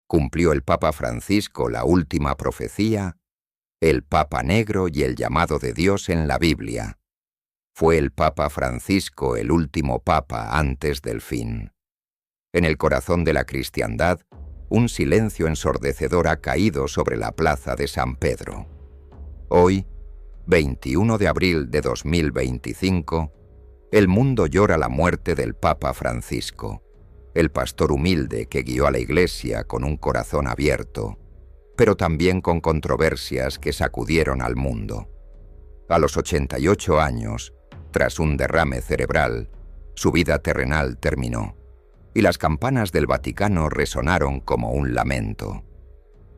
¿Cumplió el Papa Francisco la última profecía? El Papa Negro y el llamado de Dios en la Biblia. ¿Fue el Papa Francisco el último Papa antes del fin? En el corazón de la cristiandad, un silencio ensordecedor ha caído sobre la plaza de San Pedro. Hoy, 21 de abril de 2025, el mundo llora la muerte del Papa Francisco, el pastor humilde que guió a la Iglesia con un corazón abierto, pero también con controversias que sacudieron al mundo. A los 88 años, tras un derrame cerebral, su vida terrenal terminó, y las campanas del Vaticano resonaron como un lamento.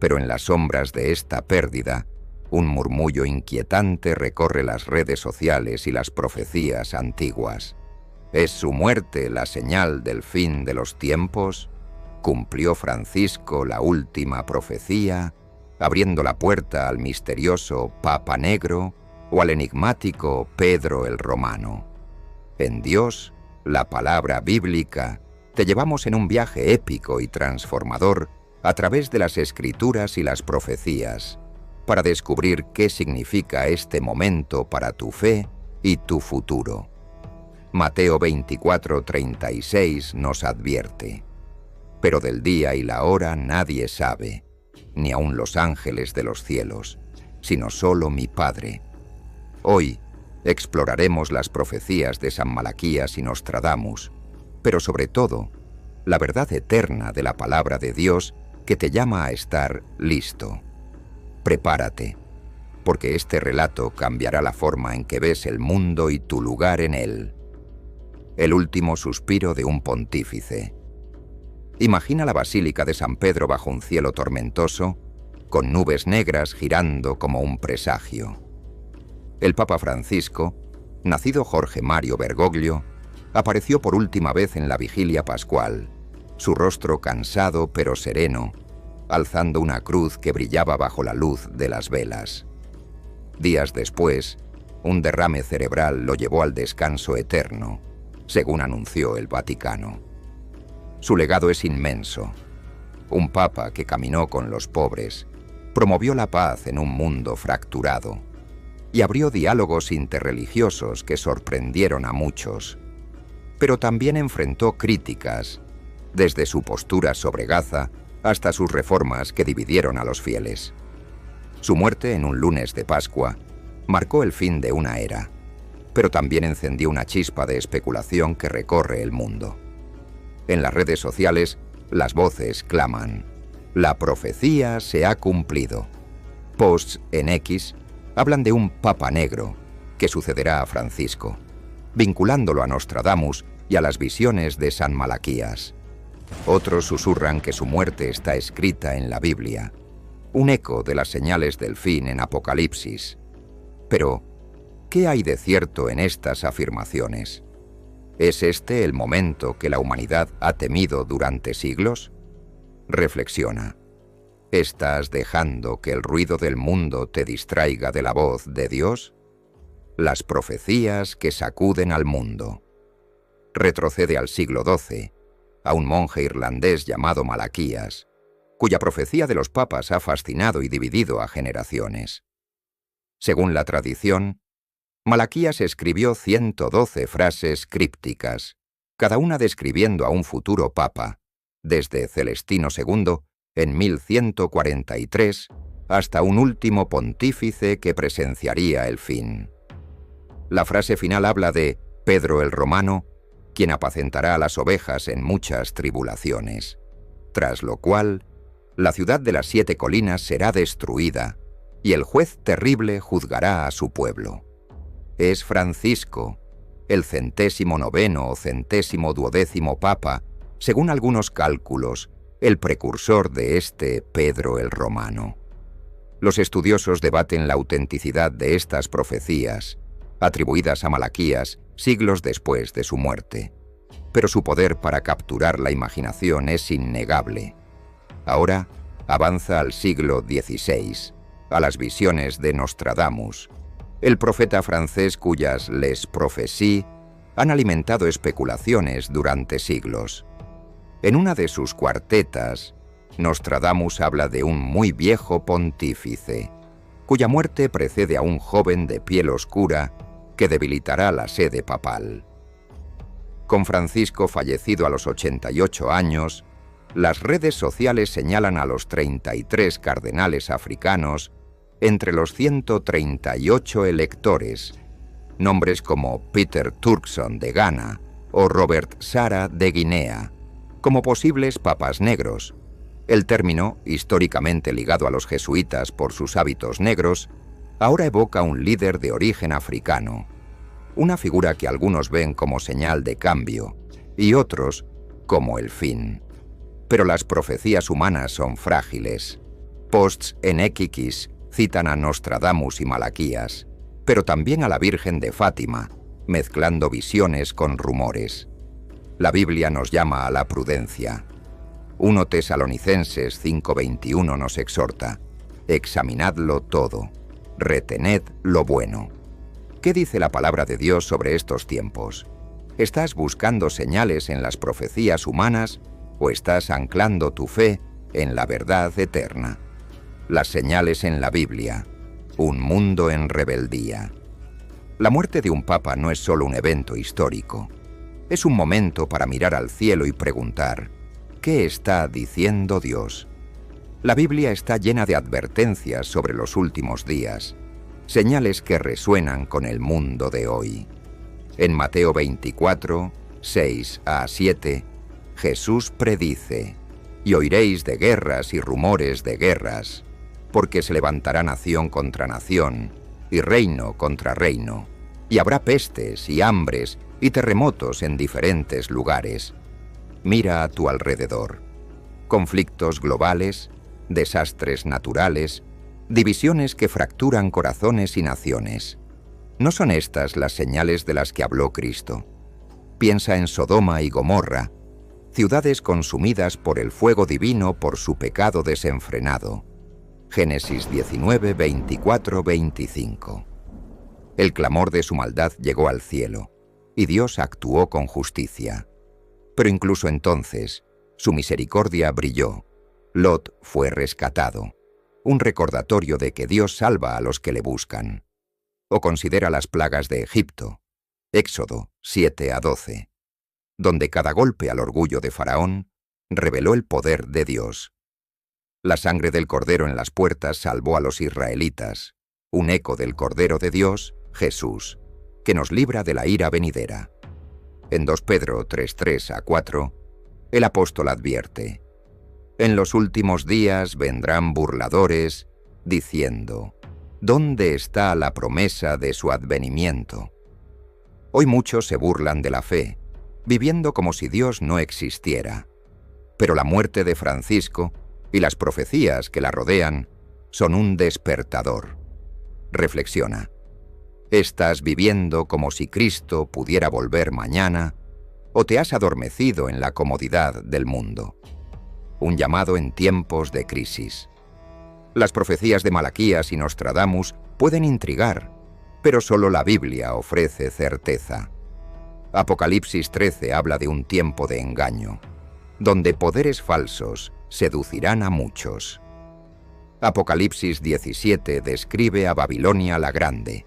Pero en las sombras de esta pérdida, un murmullo inquietante recorre las redes sociales y las profecías antiguas. ¿Es su muerte la señal del fin de los tiempos? ¿Cumplió Francisco la última profecía, abriendo la puerta al misterioso Papa Negro o al enigmático Pedro el Romano? En Dios, la palabra bíblica, te llevamos en un viaje épico y transformador a través de las Escrituras y las profecías, para descubrir qué significa este momento para tu fe y tu futuro. Mateo 24:36 nos advierte: pero del día y la hora nadie sabe, ni aun los ángeles de los cielos, sino solo mi Padre. Hoy exploraremos las profecías de San Malaquías y Nostradamus, pero sobre todo, la verdad eterna de la palabra de Dios que te llama a estar listo. Prepárate, porque este relato cambiará la forma en que ves el mundo y tu lugar en él. El último suspiro de un pontífice. Imagina la Basílica de San Pedro bajo un cielo tormentoso, con nubes negras girando como un presagio. El Papa Francisco, nacido Jorge Mario Bergoglio, apareció por última vez en la vigilia pascual, su rostro cansado pero sereno, alzando una cruz que brillaba bajo la luz de las velas. Días después, un derrame cerebral lo llevó al descanso eterno, según anunció el Vaticano. Su legado es inmenso. Un papa que caminó con los pobres, promovió la paz en un mundo fracturado y abrió diálogos interreligiosos que sorprendieron a muchos. Pero también enfrentó críticas, desde su postura sobre Gaza hasta sus reformas que dividieron a los fieles. Su muerte en un lunes de Pascua marcó el fin de una era, pero también encendió una chispa de especulación que recorre el mundo. En las redes sociales, las voces claman: la profecía se ha cumplido. Posts en X hablan de un Papa Negro que sucederá a Francisco, vinculándolo a Nostradamus y a las visiones de San Malaquías. Otros susurran que su muerte está escrita en la Biblia, un eco de las señales del fin en Apocalipsis. Pero, ¿qué hay de cierto en estas afirmaciones? ¿Es este el momento que la humanidad ha temido durante siglos? Reflexiona. ¿Estás dejando que el ruido del mundo te distraiga de la voz de Dios? Las profecías que sacuden al mundo. Retrocede al siglo XII, a un monje irlandés llamado Malaquías, cuya profecía de los papas ha fascinado y dividido a generaciones. Según la tradición, Malaquías escribió 112 frases crípticas, cada una describiendo a un futuro papa, desde Celestino II en 1143 hasta un último pontífice que presenciaría el fin. La frase final habla de Pedro el Romano, quien apacentará a las ovejas en muchas tribulaciones, tras lo cual la ciudad de las 7 colinas será destruida y el juez terrible juzgará a su pueblo. Es Francisco, el 109º o 112º Papa, según algunos cálculos, el precursor de este Pedro el Romano. Los estudiosos debaten la autenticidad de estas profecías, atribuidas a Malaquías siglos después de su muerte, pero su poder para capturar la imaginación es innegable. Ahora avanza al siglo XVI, a las visiones de Nostradamus, el profeta francés cuyas Les Prophéties han alimentado especulaciones durante siglos. En una de sus cuartetas, Nostradamus habla de un muy viejo pontífice, cuya muerte precede a un joven de piel oscura que debilitará la sede papal. Con Francisco fallecido a los 88 años, las redes sociales señalan a los 33 cardenales africanos entre los 138 electores, nombres como Peter Turkson de Ghana o Robert Sara de Guinea, como posibles papas negros. El término, históricamente ligado a los jesuitas por sus hábitos negros, ahora evoca un líder de origen africano, una figura que algunos ven como señal de cambio y otros como el fin. Pero las profecías humanas son frágiles. Posts en X citan a Nostradamus y Malaquías, pero también a la Virgen de Fátima, mezclando visiones con rumores. La Biblia nos llama a la prudencia. 1 Tesalonicenses 5:21 nos exhorta: examinadlo todo, retened lo bueno. ¿Qué dice la palabra de Dios sobre estos tiempos? ¿Estás buscando señales en las profecías humanas o estás anclando tu fe en la verdad eterna? Las señales en la Biblia. Un mundo en rebeldía. La muerte de un papa no es solo un evento histórico. Es un momento para mirar al cielo y preguntar: ¿qué está diciendo Dios? La Biblia está llena de advertencias sobre los últimos días, señales que resuenan con el mundo de hoy. En Mateo 24, 6 a 7, Jesús predice: y oiréis de guerras y rumores de guerras, porque se levantará nación contra nación, y reino contra reino, y habrá pestes y hambres y terremotos en diferentes lugares. Mira a tu alrededor. Conflictos globales, desastres naturales, divisiones que fracturan corazones y naciones. ¿No son estas las señales de las que habló Cristo? Piensa en Sodoma y Gomorra, ciudades consumidas por el fuego divino por su pecado desenfrenado. Génesis 19, 24, 25. El clamor de su maldad llegó al cielo, y Dios actuó con justicia. Pero incluso entonces, su misericordia brilló. Lot fue rescatado, un recordatorio de que Dios salva a los que le buscan. O considera las plagas de Egipto, Éxodo 7 a 12, donde cada golpe al orgullo de Faraón reveló el poder de Dios. La sangre del Cordero en las puertas salvó a los israelitas, un eco del Cordero de Dios, Jesús, que nos libra de la ira venidera. En 2 Pedro 3:3 a 4, el apóstol advierte: en los últimos días vendrán burladores, diciendo: ¿dónde está la promesa de su advenimiento? Hoy muchos se burlan de la fe, viviendo como si Dios no existiera. Pero la muerte de Francisco y las profecías que la rodean son un despertador. Reflexiona. ¿Estás viviendo como si Cristo pudiera volver mañana o te has adormecido en la comodidad del mundo? Un llamado en tiempos de crisis. Las profecías de Malaquías y Nostradamus pueden intrigar, pero solo la Biblia ofrece certeza. Apocalipsis 13 habla de un tiempo de engaño, donde poderes falsos seducirán a muchos. Apocalipsis 17 describe a Babilonia la Grande,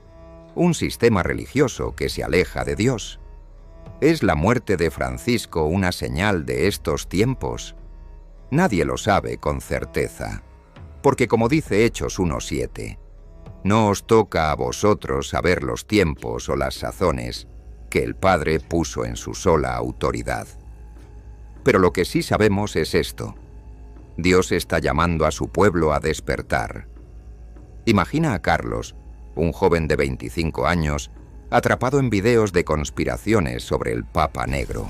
un sistema religioso que se aleja de Dios. ¿Es la muerte de Francisco una señal de estos tiempos? Nadie lo sabe con certeza, porque como dice Hechos 1:7, no os toca a vosotros saber los tiempos o las sazones que el Padre puso en su sola autoridad. Pero lo que sí sabemos es esto: Dios está llamando a su pueblo a despertar. Imagina a Carlos, un joven de 25 años, atrapado en videos de conspiraciones sobre el Papa Negro.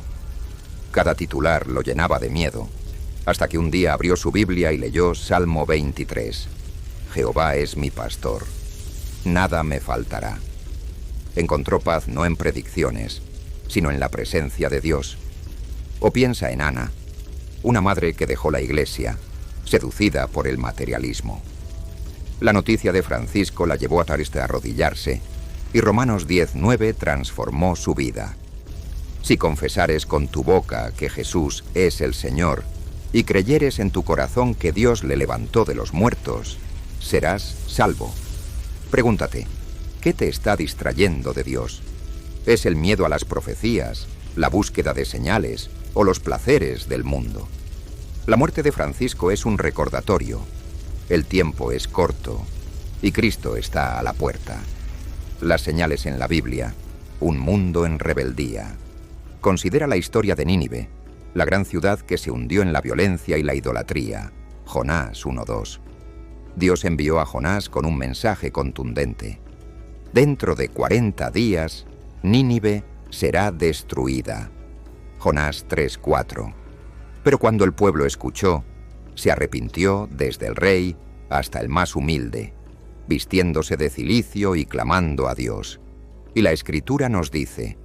Cada titular lo llenaba de miedo, hasta que un día abrió su Biblia y leyó Salmo 23. Jehová es mi pastor, nada me faltará. Encontró paz no en predicciones, sino en la presencia de Dios. O piensa en Ana, una madre que dejó la iglesia, seducida por el materialismo. La noticia de Francisco la llevó a arrodillarse, y Romanos 10:9 transformó su vida. Si confesares con tu boca que Jesús es el Señor, y creyeres en tu corazón que Dios le levantó de los muertos, serás salvo. Pregúntate, ¿qué te está distrayendo de Dios? ¿Es el miedo a las profecías, la búsqueda de señales o los placeres del mundo? La muerte de Francisco es un recordatorio. El tiempo es corto y Cristo está a la puerta. Las señales en la Biblia, un mundo en rebeldía. Considera la historia de Nínive, la gran ciudad que se hundió en la violencia y la idolatría. Jonás 1:2. Dios envió a Jonás con un mensaje contundente. Dentro de 40 días, Nínive será destruida. Jonás 3:4. Pero cuando el pueblo escuchó, se arrepintió desde el rey hasta el más humilde, vistiéndose de cilicio y clamando a Dios. Y la Escritura nos dice,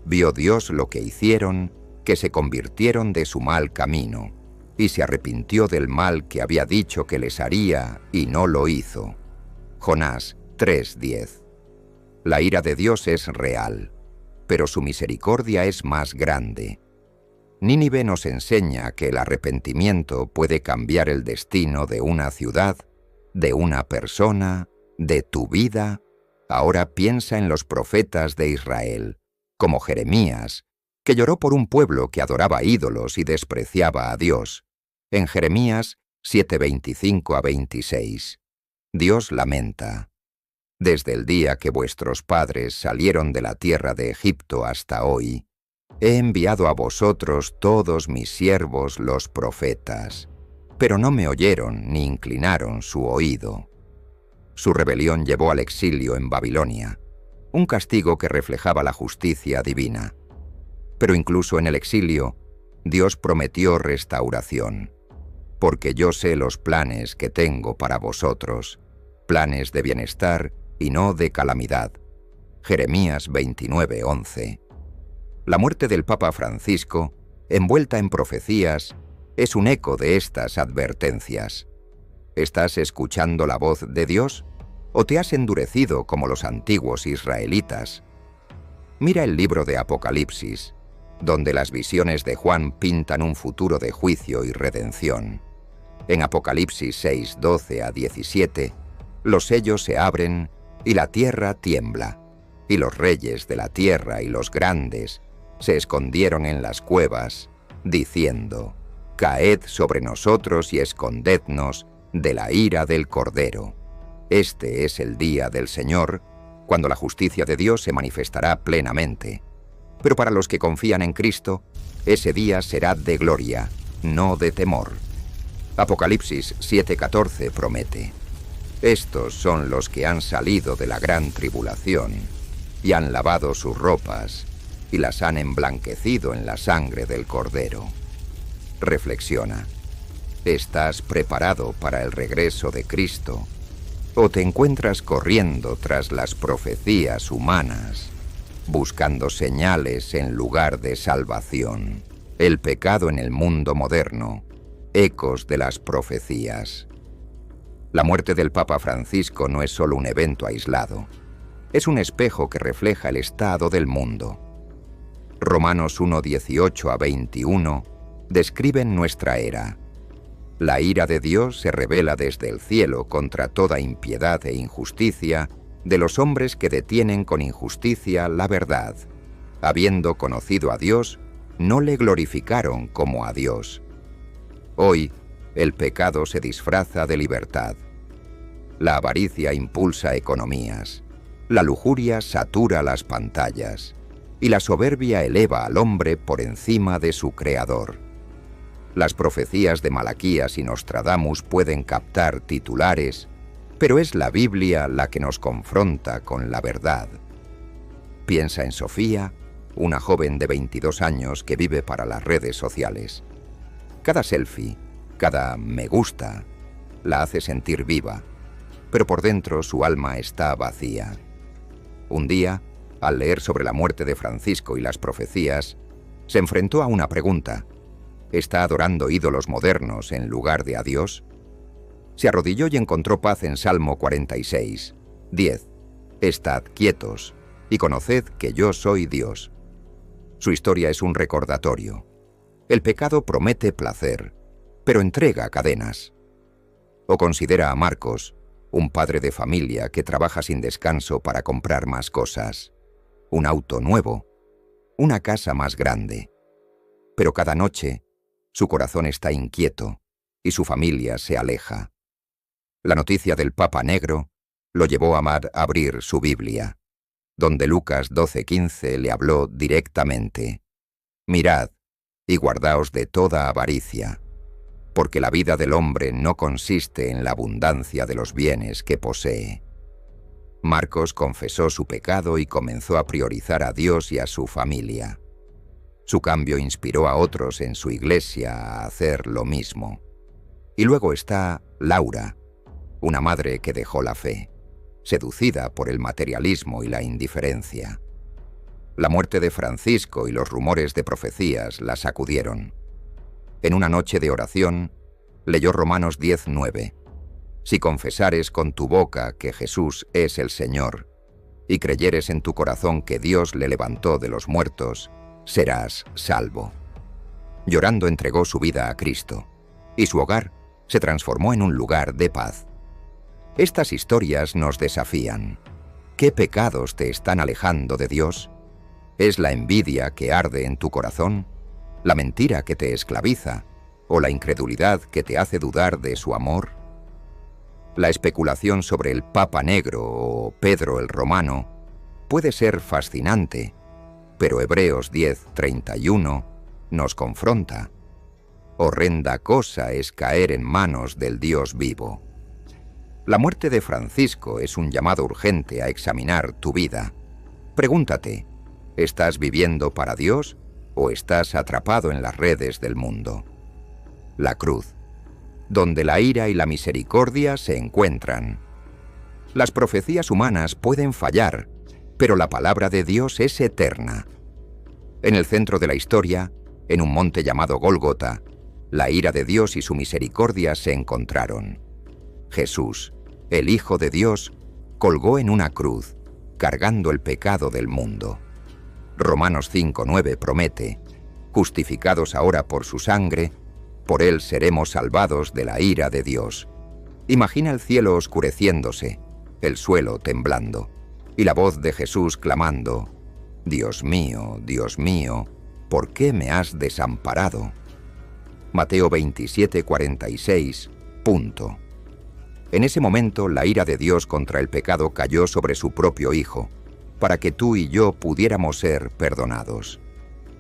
vio Dios lo que hicieron, que se convirtieron de su mal camino, y se arrepintió del mal que había dicho que les haría, y no lo hizo. Jonás 3:10. La ira de Dios es real, pero su misericordia es más grande. Nínive nos enseña que el arrepentimiento puede cambiar el destino de una ciudad, de una persona, de tu vida. Ahora piensa en los profetas de Israel, como Jeremías, que lloró por un pueblo que adoraba ídolos y despreciaba a Dios. En Jeremías 7:25-26. Dios lamenta. Desde el día que vuestros padres salieron de la tierra de Egipto hasta hoy, he enviado a vosotros todos mis siervos los profetas, pero no me oyeron ni inclinaron su oído. Su rebelión llevó al exilio en Babilonia, un castigo que reflejaba la justicia divina. Pero incluso en el exilio, Dios prometió restauración, porque yo sé los planes que tengo para vosotros, planes de bienestar y no de calamidad. Jeremías 29:11. La muerte del Papa Francisco, envuelta en profecías, es un eco de estas advertencias. ¿Estás escuchando la voz de Dios o te has endurecido como los antiguos israelitas? Mira el libro de Apocalipsis, donde las visiones de Juan pintan un futuro de juicio y redención. En Apocalipsis 6:12-17, los sellos se abren y la tierra tiembla, y los reyes de la tierra y los grandes se escondieron en las cuevas, diciendo, «Caed sobre nosotros y escondednos de la ira del Cordero. Este es el día del Señor, cuando la justicia de Dios se manifestará plenamente. Pero para los que confían en Cristo, ese día será de gloria, no de temor». Apocalipsis 7:14 promete, «Estos son los que han salido de la gran tribulación y han lavado sus ropas y las han emblanquecido en la sangre del Cordero». Reflexiona. ¿Estás preparado para el regreso de Cristo? ¿O te encuentras corriendo tras las profecías humanas, buscando señales en lugar de salvación? El pecado en el mundo moderno, ecos de las profecías. La muerte del Papa Francisco no es solo un evento aislado, es un espejo que refleja el estado del mundo. Romanos 1:18-21 describen nuestra era. La ira de Dios se revela desde el cielo contra toda impiedad e injusticia de los hombres que detienen con injusticia la verdad. Habiendo conocido a Dios, no le glorificaron como a Dios. Hoy, el pecado se disfraza de libertad. La avaricia impulsa economías, la lujuria satura las pantallas, y la soberbia eleva al hombre por encima de su Creador. Las profecías de Malaquías y Nostradamus pueden captar titulares, pero es la Biblia la que nos confronta con la verdad. Piensa en Sofía, una joven de 22 años que vive para las redes sociales. Cada selfie, cada me gusta, la hace sentir viva, pero por dentro su alma está vacía. Un día, al leer sobre la muerte de Francisco y las profecías, se enfrentó a una pregunta. ¿Está adorando ídolos modernos en lugar de a Dios? Se arrodilló y encontró paz en Salmo 46:10. Estad quietos y conoced que yo soy Dios. Su historia es un recordatorio. El pecado promete placer, pero entrega cadenas. O considera a Marcos, un padre de familia que trabaja sin descanso para comprar más cosas, un auto nuevo, una casa más grande. Pero cada noche, su corazón está inquieto y su familia se aleja. La noticia del Papa Negro lo llevó a abrir su Biblia, donde Lucas 12:15 le habló directamente: «Mirad y guardaos de toda avaricia, porque la vida del hombre no consiste en la abundancia de los bienes que posee». Marcos confesó su pecado y comenzó a priorizar a Dios y a su familia. Su cambio inspiró a otros en su iglesia a hacer lo mismo. Y luego está Laura, una madre que dejó la fe, seducida por el materialismo y la indiferencia. La muerte de Francisco y los rumores de profecías la sacudieron. En una noche de oración, leyó Romanos 10:9. «Si confesares con tu boca que Jesús es el Señor, y creyeres en tu corazón que Dios le levantó de los muertos, serás salvo». Llorando entregó su vida a Cristo, y su hogar se transformó en un lugar de paz. Estas historias nos desafían. ¿Qué pecados te están alejando de Dios? ¿Es la envidia que arde en tu corazón? ¿La mentira que te esclaviza? ¿O la incredulidad que te hace dudar de su amor? La especulación sobre el Papa Negro o Pedro el Romano puede ser fascinante, pero Hebreos 10:31 nos confronta. Horrenda cosa es caer en manos del Dios vivo. La muerte de Francisco es un llamado urgente a examinar tu vida. Pregúntate, ¿estás viviendo para Dios o estás atrapado en las redes del mundo? La cruz, donde la ira y la misericordia se encuentran. Las profecías humanas pueden fallar, pero la palabra de Dios es eterna. En el centro de la historia, en un monte llamado Gólgota, la ira de Dios y su misericordia se encontraron. Jesús, el Hijo de Dios, colgó en una cruz, cargando el pecado del mundo. Romanos 5:9 promete: «Justificados ahora por su sangre, por él seremos salvados de la ira de Dios». Imagina el cielo oscureciéndose, el suelo temblando, y la voz de Jesús clamando: Dios mío, ¿por qué me has desamparado?». Mateo 27:46, punto. En ese momento, la ira de Dios contra el pecado cayó sobre su propio Hijo, para que tú y yo pudiéramos ser perdonados.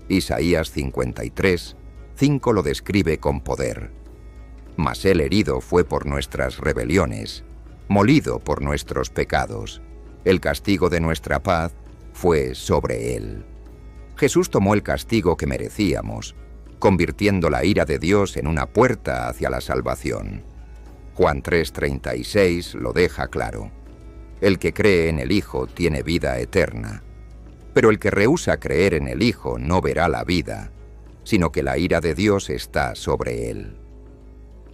Isaías 53:5 lo describe con poder. «Mas él herido fue por nuestras rebeliones, molido por nuestros pecados. El castigo de nuestra paz fue sobre él». Jesús tomó el castigo que merecíamos, convirtiendo la ira de Dios en una puerta hacia la salvación. Juan 3:36 lo deja claro. El que cree en el Hijo tiene vida eterna, pero el que rehúsa creer en el Hijo no verá la vida, sino que la ira de Dios está sobre él.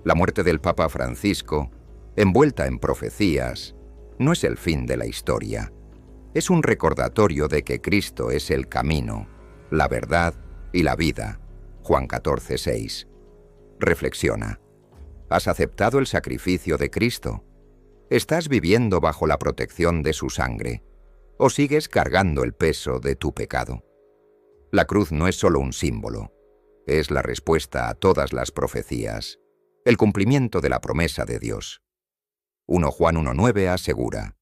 La muerte del Papa Francisco, envuelta en profecías, no es el fin de la historia. Es un recordatorio de que Cristo es el camino, la verdad y la vida. Juan 14:6. Reflexiona. ¿Has aceptado el sacrificio de Cristo? ¿Estás viviendo bajo la protección de su sangre? ¿O sigues cargando el peso de tu pecado? La cruz no es solo un símbolo. Es la respuesta a todas las profecías, el cumplimiento de la promesa de Dios. 1 Juan 1:9 asegura: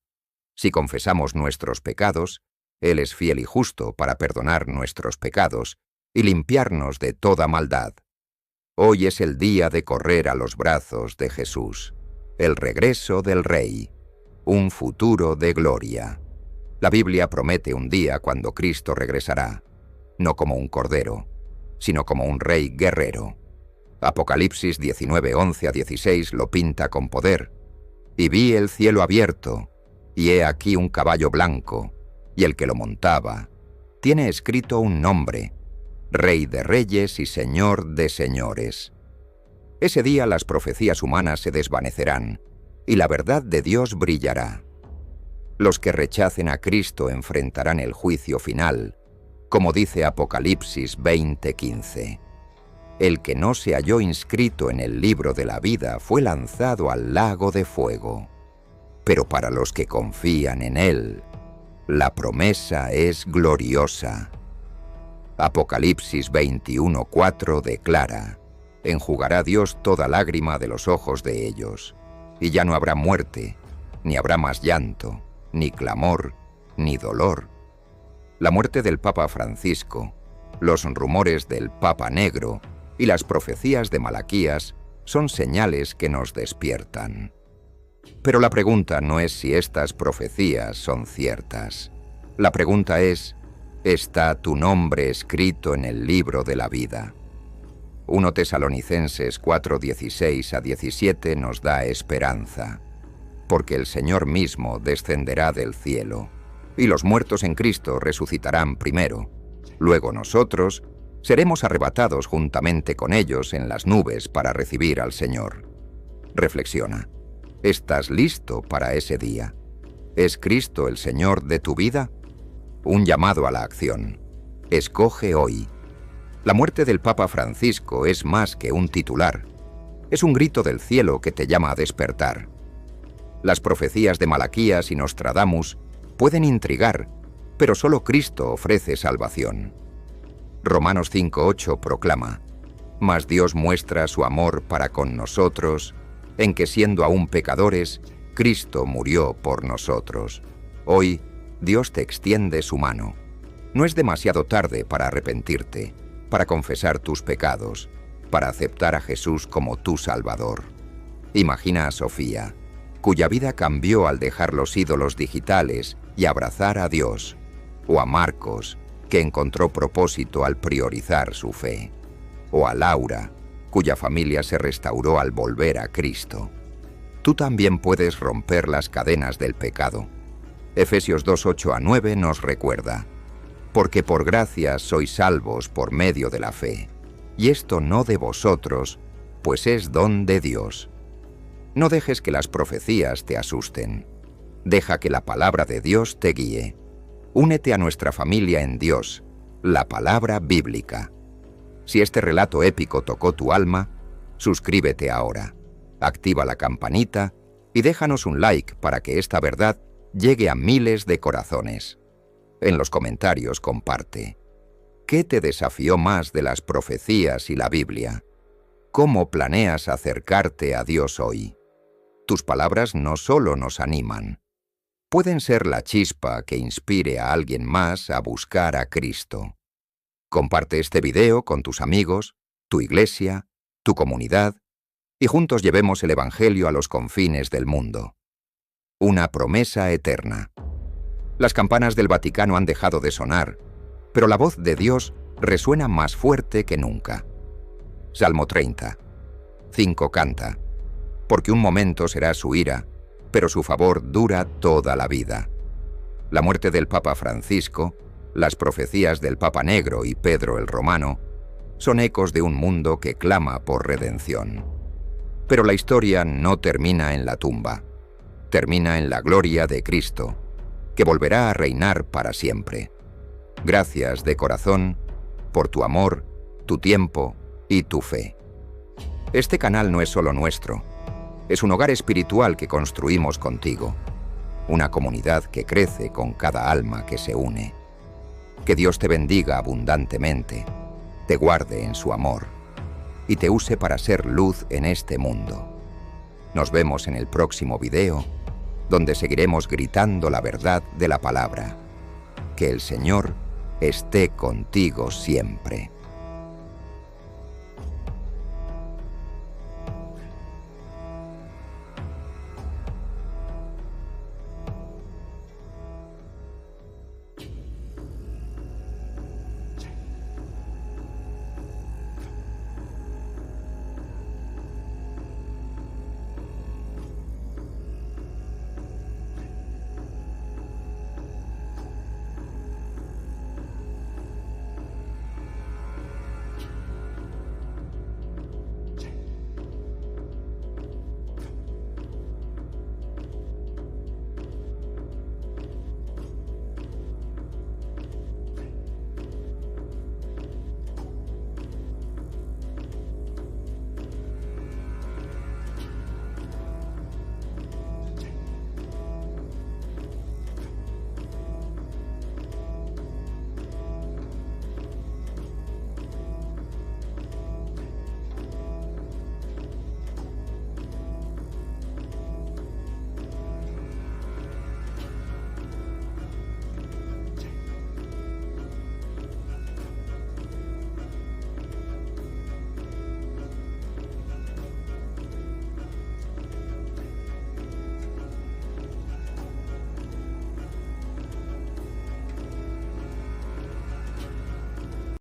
«Si confesamos nuestros pecados, Él es fiel y justo para perdonar nuestros pecados y limpiarnos de toda maldad». Hoy es el día de correr a los brazos de Jesús, el regreso del Rey, un futuro de gloria. La Biblia promete un día cuando Cristo regresará, no como un cordero, sino como un rey guerrero. Apocalipsis 19:11-16 lo pinta con poder. «Y vi el cielo abierto, y he aquí un caballo blanco, y el que lo montaba tiene escrito un nombre: Rey de Reyes y Señor de Señores». Ese día las profecías humanas se desvanecerán, y la verdad de Dios brillará. Los que rechacen a Cristo enfrentarán el juicio final, como dice Apocalipsis 20:15. El que no se halló inscrito en el libro de la vida fue lanzado al lago de fuego. Pero para los que confían en Él, la promesa es gloriosa. Apocalipsis 21:4 declara: enjugará Dios toda lágrima de los ojos de ellos, y ya no habrá muerte, ni habrá más llanto, ni clamor, ni dolor. La muerte del Papa Francisco, los rumores del Papa Negro y las profecías de Malaquías son señales que nos despiertan. Pero la pregunta no es si estas profecías son ciertas. La pregunta es: ¿está tu nombre escrito en el libro de la vida? 1 Tesalonicenses 4:16-17 nos da esperanza, porque el Señor mismo descenderá del cielo, y los muertos en Cristo resucitarán primero. Luego nosotros seremos arrebatados juntamente con ellos en las nubes para recibir al Señor. Reflexiona. ¿Estás listo para ese día? ¿Es Cristo el Señor de tu vida? Un llamado a la acción. Escoge hoy. La muerte del Papa Francisco es más que un titular. Es un grito del cielo que te llama a despertar. Las profecías de Malaquías y Nostradamus pueden intrigar, pero solo Cristo ofrece salvación. Romanos 5:8 proclama: mas Dios muestra su amor para con nosotros, en que siendo aún pecadores, Cristo murió por nosotros. Hoy, Dios te extiende su mano. No es demasiado tarde para arrepentirte, para confesar tus pecados, para aceptar a Jesús como tu Salvador. Imagina a Sofía, cuya vida cambió al dejar los ídolos digitales y abrazar a Dios, o a Marcos, que encontró propósito al priorizar su fe, o a Laura, cuya familia se restauró al volver a Cristo. Tú también puedes romper las cadenas del pecado. Efesios 2:8-9 nos recuerda: porque por gracia sois salvos por medio de la fe, y esto no de vosotros, pues es don de Dios. No dejes que las profecías te asusten. Deja que la palabra de Dios te guíe. Únete a nuestra familia en Dios, la palabra bíblica. Si este relato épico tocó tu alma, suscríbete ahora, activa la campanita y déjanos un like para que esta verdad llegue a miles de corazones. En los comentarios comparte. ¿Qué te desafió más de las profecías y la Biblia? ¿Cómo planeas acercarte a Dios hoy? Tus palabras no solo nos animan, pueden ser la chispa que inspire a alguien más a buscar a Cristo. Comparte este video con tus amigos, tu iglesia, tu comunidad, y juntos llevemos el Evangelio a los confines del mundo. Una promesa eterna. Las campanas del Vaticano han dejado de sonar, pero la voz de Dios resuena más fuerte que nunca. Salmo 30. 5 canta: porque un momento será su ira, pero su favor dura toda la vida. La muerte del Papa Francisco, las profecías del Papa Negro y Pedro el Romano, son ecos de un mundo que clama por redención. Pero la historia no termina en la tumba, termina en la gloria de Cristo, que volverá a reinar para siempre. Gracias de corazón por tu amor, tu tiempo y tu fe. Este canal no es solo nuestro, es un hogar espiritual que construimos contigo, una comunidad que crece con cada alma que se une. Que Dios te bendiga abundantemente, te guarde en su amor y te use para ser luz en este mundo. Nos vemos en el próximo video, donde seguiremos gritando la verdad de la palabra. Que el Señor esté contigo siempre.